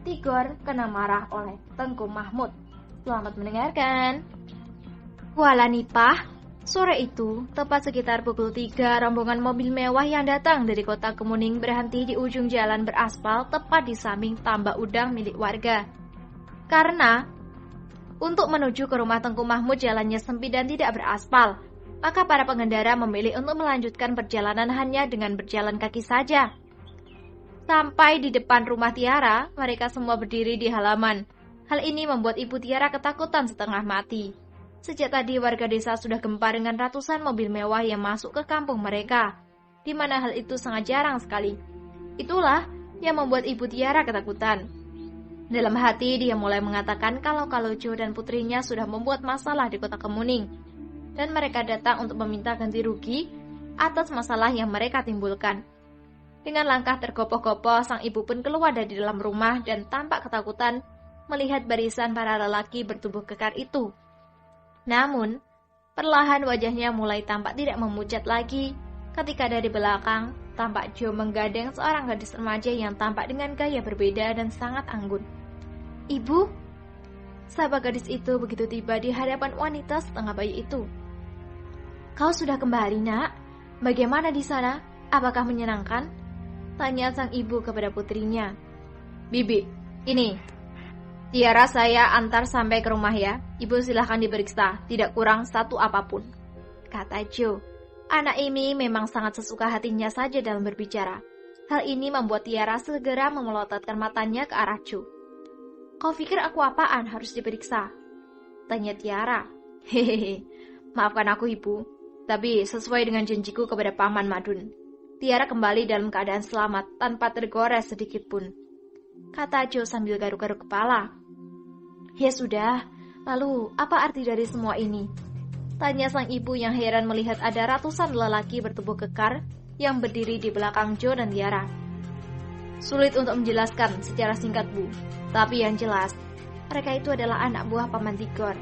Tigor kena marah oleh Tengku Mahmud. Selamat mendengarkan. Kuala Nipah, sore itu, tepat sekitar pukul 3, rombongan mobil mewah yang datang dari kota Kemuning berhenti di ujung jalan beraspal tepat di samping tambak udang milik warga. Karena untuk menuju ke rumah Tengku Mahmud jalannya sempit dan tidak beraspal, maka para pengendara memilih untuk melanjutkan perjalanan hanya dengan berjalan kaki saja. Sampai di depan rumah Tiara, mereka semua berdiri di halaman. Hal ini membuat Ibu Tiara ketakutan setengah mati. Sejak tadi warga desa sudah gempar dengan ratusan mobil mewah yang masuk ke kampung mereka, di mana hal itu sangat jarang sekali. Itulah yang membuat Ibu Tiara ketakutan. Dalam hati dia mulai mengatakan kalau Jo dan putrinya sudah membuat masalah di kota Kemuning, dan mereka datang untuk meminta ganti rugi atas masalah yang mereka timbulkan. Dengan langkah tergopoh-gopoh, sang ibu pun keluar dari dalam rumah dan tampak ketakutan melihat barisan para lelaki bertubuh kekar itu. Namun, perlahan wajahnya mulai tampak tidak memucat lagi ketika dari belakang tampak Jo menggandeng seorang gadis remaja yang tampak dengan gaya berbeda dan sangat anggun. "Ibu," sapa gadis itu begitu tiba di hadapan wanita setengah bayi itu. "Kau sudah kembali, Nak? Bagaimana di sana? Apakah menyenangkan?" tanya sang ibu kepada putrinya. "Bibi, ini Tiara saya antar sampai ke rumah ya. Ibu silahkan diperiksa, tidak kurang satu apapun," kata Jo. Anak ini memang sangat sesuka hatinya saja dalam berbicara. Hal ini membuat Tiara segera memelototkan matanya ke arah Jo. "Kau pikir aku apaan harus diperiksa?" tanya Tiara. "Hehehe, maafkan aku ibu, tapi sesuai dengan janjiku kepada Paman Madun, Tiara kembali dalam keadaan selamat tanpa tergores sedikit pun," kata Jo sambil garuk-garuk kepala. "Ya sudah, lalu apa arti dari semua ini?" tanya sang ibu yang heran melihat ada ratusan lelaki bertubuh kekar yang berdiri di belakang Jo dan Tiara. "Sulit untuk menjelaskan secara singkat, Bu. Tapi yang jelas, mereka itu adalah anak buah Paman Tigor.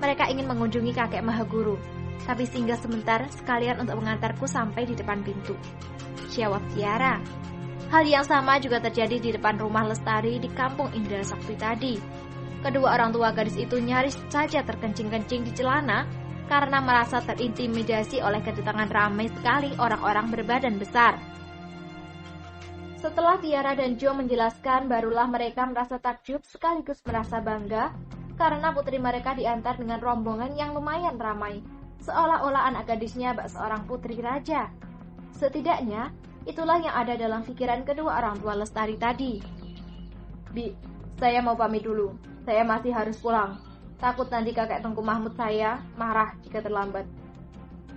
Mereka ingin mengunjungi kakek Mahaguru, tapi singgah sebentar sekalian untuk mengantarku sampai di depan pintu," jawab Tiara. Hal yang sama juga terjadi di depan rumah Lestari di kampung Indra Sakti tadi. Kedua orang tua gadis itu nyaris saja terkencing-kencing di celana karena merasa terintimidasi oleh kedatangan ramai sekali orang-orang berbadan besar. Setelah Tiara dan Jo menjelaskan, barulah mereka merasa takjub sekaligus merasa bangga karena putri mereka diantar dengan rombongan yang lumayan ramai, seolah-olah anak gadisnya bak seorang putri raja. Setidaknya, itulah yang ada dalam pikiran kedua orang tua Lestari tadi. "Bi, saya mau pamit dulu. Saya masih harus pulang. Takut nanti kakek Tengku Mahmud saya marah jika terlambat."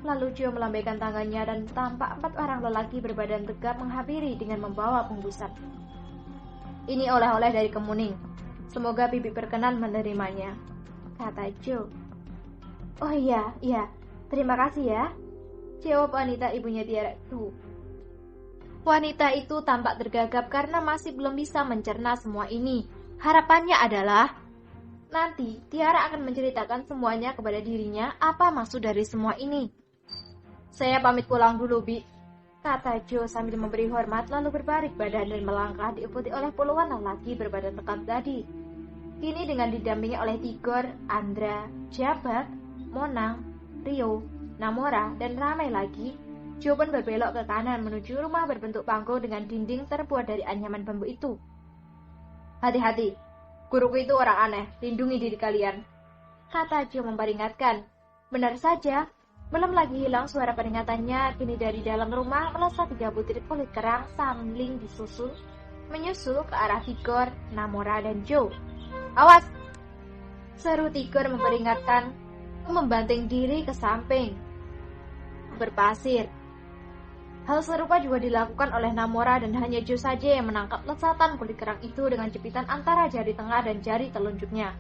Lalu Jo melambaikan tangannya dan tampak 4 orang lelaki berbadan tegap menghampiri dengan membawa bungkusan. "Ini oleh-oleh dari Kemuning. Semoga Bibi berkenan menerimanya," kata Jo. "Oh iya, terima kasih ya," jawab wanita ibunya Tiara itu. Wanita itu tampak tergagap karena masih belum bisa mencerna semua ini. Harapannya adalah nanti Tiara akan menceritakan semuanya kepada dirinya apa maksud dari semua ini. "Saya pamit pulang dulu, Bi," kata Jo sambil memberi hormat lalu berbalik badan dan melangkah diikuti oleh puluhan lelaki berbadan tegap tadi. Kini dengan didampingi oleh Tigor, Andra, Jabat, Monang, Rio, Namora, dan ramai lagi, Jo pun berbelok ke kanan menuju rumah berbentuk panggung dengan dinding terbuat dari anyaman bambu itu. "Hati-hati, guruku itu orang aneh, lindungi diri kalian," kata Jo memperingatkan. Benar saja, belum lagi hilang suara peringatannya, kini dari dalam rumah melesat 3 butir kulit kerang samling menyusul ke arah Tigor, Namora, dan Jo. "Awas!" seru Tigor memperingatkan, membanting diri ke samping berpasir. Hal serupa juga dilakukan oleh Namora dan hanya Jo saja yang menangkap lesatan kulit kerang itu dengan jepitan antara jari tengah dan jari telunjuknya.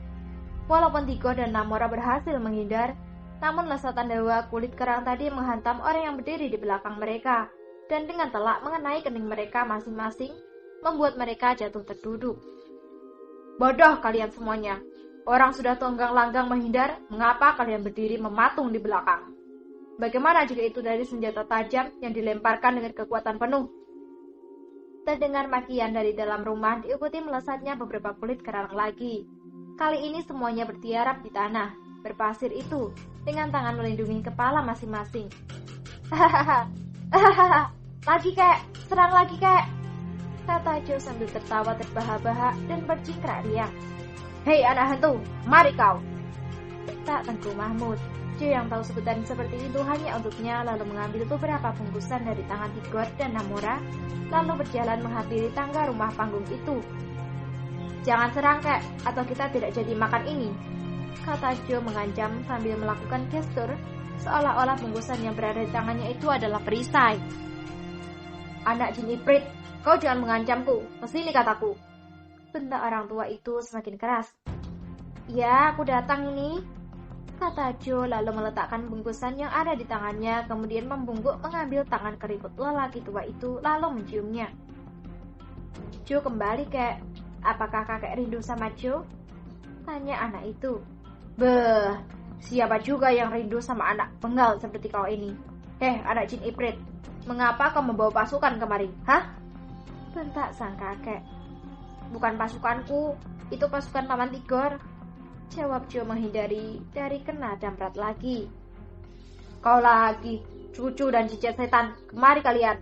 Walaupun Tigor dan Namora berhasil menghindar, namun lesatan dawa kulit kerang tadi menghantam orang yang berdiri di belakang mereka dan dengan telak mengenai kening mereka masing-masing, membuat mereka jatuh terduduk. "Bodoh kalian semuanya. Orang sudah tonggang-langgang menghindar, mengapa kalian berdiri mematung di belakang? Bagaimana jika itu dari senjata tajam yang dilemparkan dengan kekuatan penuh?" Terdengar makian dari dalam rumah diikuti melesatnya beberapa kulit kerang lagi. Kali ini semuanya bertiarap di tanah berpasir itu dengan tangan melindungi kepala masing-masing. Hahaha, hahaha, lagi kek, serang lagi kek, kata Jo sambil tertawa terbahak-bahak dan bercingkrak riang. Hei anak hantu, mari kau, tak Tengku Mahmud. Jo yang tahu sebutan seperti itu hanya untuknya lalu mengambil beberapa bungkusan dari tangan Tigor dan Namora, lalu berjalan menghampiri tangga rumah panggung itu. Jangan serang kek, atau kita tidak jadi makan ini, kata Jo mengancam sambil melakukan gestur seolah-olah bungkusan yang berada di tangannya itu adalah perisai. Anak jin iprit, kau jangan mengancamku, kesini kataku, bentak orang tua itu semakin keras. Ya, aku datang ini, kata Jo lalu meletakkan bungkusan yang ada di tangannya, kemudian membungkuk mengambil tangan keriput lelaki tua itu lalu menciumnya. Jo kembali kek, apakah kakek rindu sama Jo? Tanya anak itu. Beh, siapa juga yang rindu sama anak penggal seperti kau ini? Anak jin iprit, mengapa kau membawa pasukan kemari? Hah? Bentak sang kakek. Bukan pasukanku, itu pasukan Paman Tigor, jawab Jo menghindari dari kena damprat lagi. Kau lagi, cucu dan cicit setan, kemari kalian,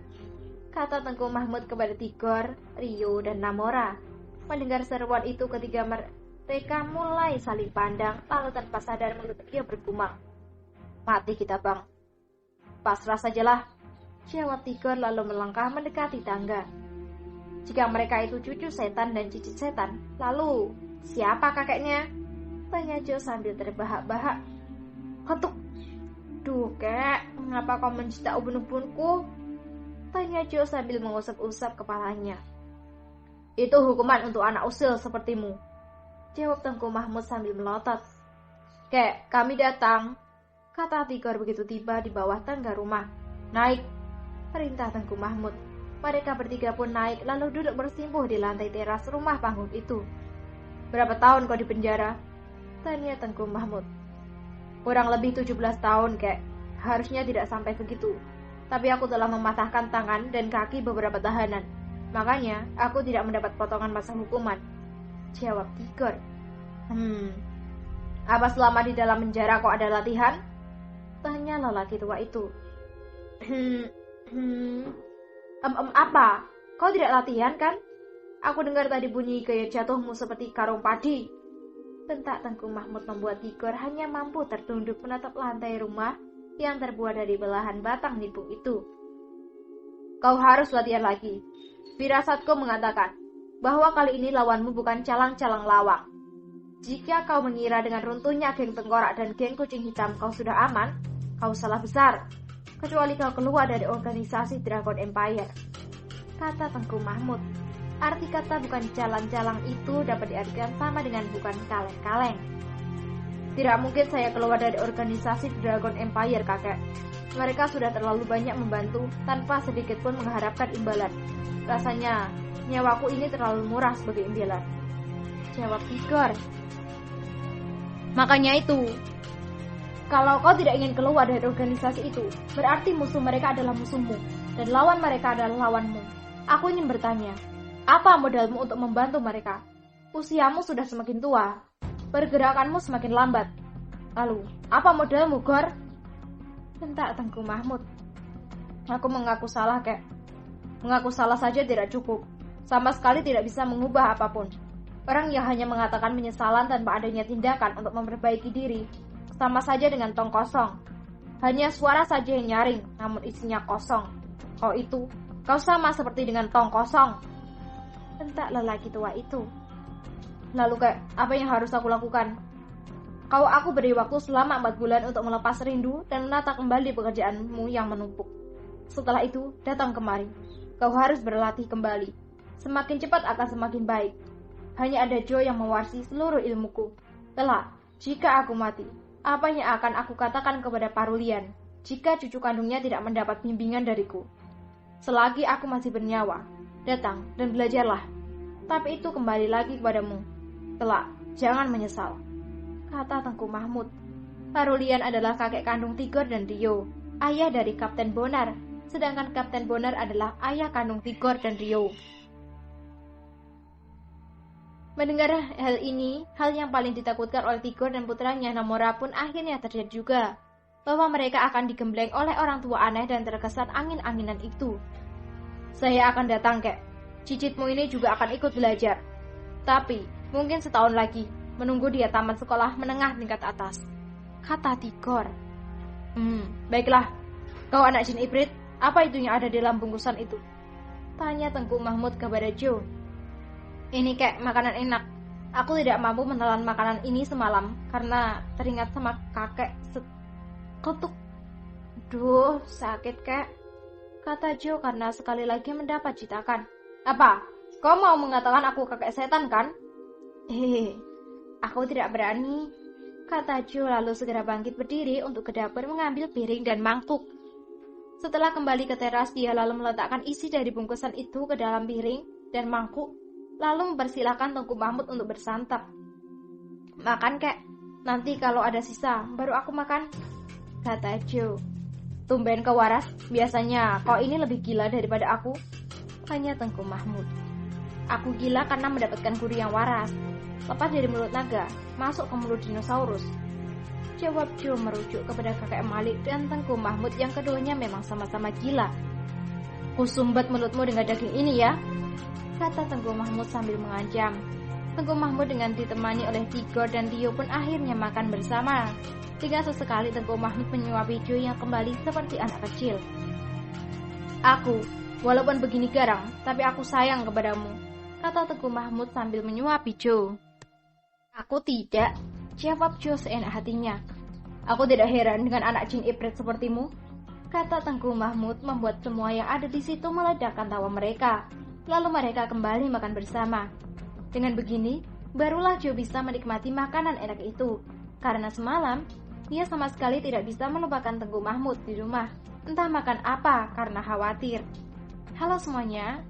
kata Tengku Mahmud kepada Tigor, Rio, dan Namora. Mendengar seruan itu ketiga mereka mulai saling pandang, lalu tanpa sadar mulut Rio bergumam. Mati kita bang. Pasrah sajalah, jawab Tigor lalu melangkah mendekati tangga. Jika mereka itu cucu setan dan cicit setan, lalu siapa kakeknya? Tanya Jo sambil terbahak-bahak. Ketuk. Duh kek, mengapa kau mencita ubun-ubunku? Tanya Jo sambil mengusap-usap kepalanya. Itu hukuman untuk anak usil sepertimu, jawab Tengku Mahmud sambil melotot. Kek, kami datang, kata Tigor begitu tiba di bawah tangga rumah. Naik, perintah Tengku Mahmud. Mereka bertiga pun naik lalu duduk bersimpuh di lantai teras rumah panggung itu. Berapa tahun kau di penjara? Tanya Tengku Mahmud. Kurang lebih 17 tahun kek, harusnya tidak sampai segitu. Tapi aku telah mematahkan tangan dan kaki beberapa tahanan. Makanya aku tidak mendapat potongan masa hukuman, jawab Tigor. Apa selama di dalam penjara kau ada latihan? Tanya lelaki tua itu. Apa? Kau tidak latihan kan? Aku dengar tadi bunyi gaya jatuhmu seperti karung padi. Bentak Tengku Mahmud membuat Tigor hanya mampu tertunduk menatap lantai rumah yang terbuat dari belahan batang nipung itu. Kau harus latihan lagi. Firasatku mengatakan bahwa kali ini lawanmu bukan calang-calang lawang. Jika kau mengira dengan runtuhnya geng tengkorak dan geng kucing hitam kau sudah aman, kau salah besar. Kecuali kau keluar dari organisasi Dragon Empire, kata Tengku Mahmud. Arti kata bukan jalan-jalang itu dapat diartikan sama dengan bukan kaleng-kaleng. Tidak mungkin saya keluar dari organisasi Dragon Empire, kakek. Mereka sudah terlalu banyak membantu tanpa sedikit pun mengharapkan imbalan. Rasanya nyawaku ini terlalu murah sebagai imbalan, jawab Tigor. Makanya itu, kalau kau tidak ingin keluar dari organisasi itu, berarti musuh mereka adalah musuhmu, dan lawan mereka adalah lawanmu. Aku ingin bertanya, apa modalmu untuk membantu mereka? Usiamu sudah semakin tua, pergerakanmu semakin lambat. Lalu, apa modalmu, Gor? Bentak Tengku Mahmud. Aku mengaku salah, kek. Mengaku salah saja tidak cukup. Sama sekali tidak bisa mengubah apapun. Orang yang hanya mengatakan penyesalan tanpa adanya tindakan untuk memperbaiki diri, sama saja dengan tong kosong. Hanya suara saja yang nyaring, namun isinya kosong. Kau sama seperti dengan tong kosong. Bentak lelaki tua itu. Lalu kek, apa yang harus aku lakukan? Aku beri waktu selama 4 bulan untuk melepas rindu dan menata kembali pekerjaanmu yang menumpuk. Setelah itu, datang kemari. Kau harus berlatih kembali. Semakin cepat akan semakin baik. Hanya ada Jo yang mewarisi seluruh ilmuku. Kelak, jika aku mati, apa yang akan aku katakan kepada Parulian jika cucu kandungnya tidak mendapat bimbingan dariku? Selagi aku masih bernyawa, datang dan belajarlah. Tapi itu kembali lagi kepadamu. Kelak, jangan menyesal, kata Tengku Mahmud. Parulian adalah kakek kandung Tigor dan Rio, ayah dari Kapten Bonar, sedangkan Kapten Boner adalah ayah kandung Tigor dan Rio. Mendengar hal ini, hal yang paling ditakutkan oleh Tigor dan putranya Namora pun akhirnya terjadi juga, bahwa mereka akan digembleng oleh orang tua aneh dan terkesan angin-anginan itu. Saya akan datang, Kek. Cicitmu ini juga akan ikut belajar. Tapi, mungkin setahun lagi, menunggu dia tamat sekolah menengah tingkat atas, kata Tigor. Baiklah. Kau anak jin ibrit, apa itu yang ada di dalam bungkusan itu? Tanya Tengku Mahmud kepada Joe. Ini Kek, makanan enak. Aku tidak mampu menelan makanan ini semalam karena teringat sama kakek ketuk. Duh, sakit Kek, kata Joe karena sekali lagi mendapat citakan. Apa? Kau mau mengatakan aku kakek setan kan? Aku tidak berani, kata Joe lalu segera bangkit berdiri untuk ke dapur mengambil piring dan mangkuk. Setelah kembali ke teras, dia lalu meletakkan isi dari bungkusan itu ke dalam piring dan mangkuk, lalu mempersilahkan Tengku Mahmud untuk bersantap. Makan Kek, nanti kalau ada sisa baru aku makan, kata Joe. Tumben kau waras, biasanya kau ini lebih gila daripada aku, tanya Tengku Mahmud. Aku gila karena mendapatkan guru yang waras, lepas dari mulut naga, masuk ke mulut dinosaurus, jawab Joe merujuk kepada kakek Malik dan Tengku Mahmud yang keduanya memang sama-sama gila. Kusumbat mulutmu dengan daging ini ya, kata Tengku Mahmud sambil mengancam. Tengku Mahmud dengan ditemani oleh Tigor dan Rio pun akhirnya makan bersama. Hingga sesekali Tengku Mahmud menyuapi Joe yang kembali seperti anak kecil. Aku, walaupun begini garang, tapi aku sayang kepadamu, kata Tengku Mahmud sambil menyuapi Joe. Aku tidak, jawab Joe seenak hatinya. Aku tidak heran dengan anak jin ibrit sepertimu, kata Tengku Mahmud membuat semua yang ada di situ meledakkan tawa mereka. Lalu mereka kembali makan bersama. Dengan begini, barulah Joe bisa menikmati makanan enak itu, karena semalam dia sama sekali tidak bisa melupakan Tengku Mahmud di rumah. Entah makan apa karena khawatir. Halo semuanya.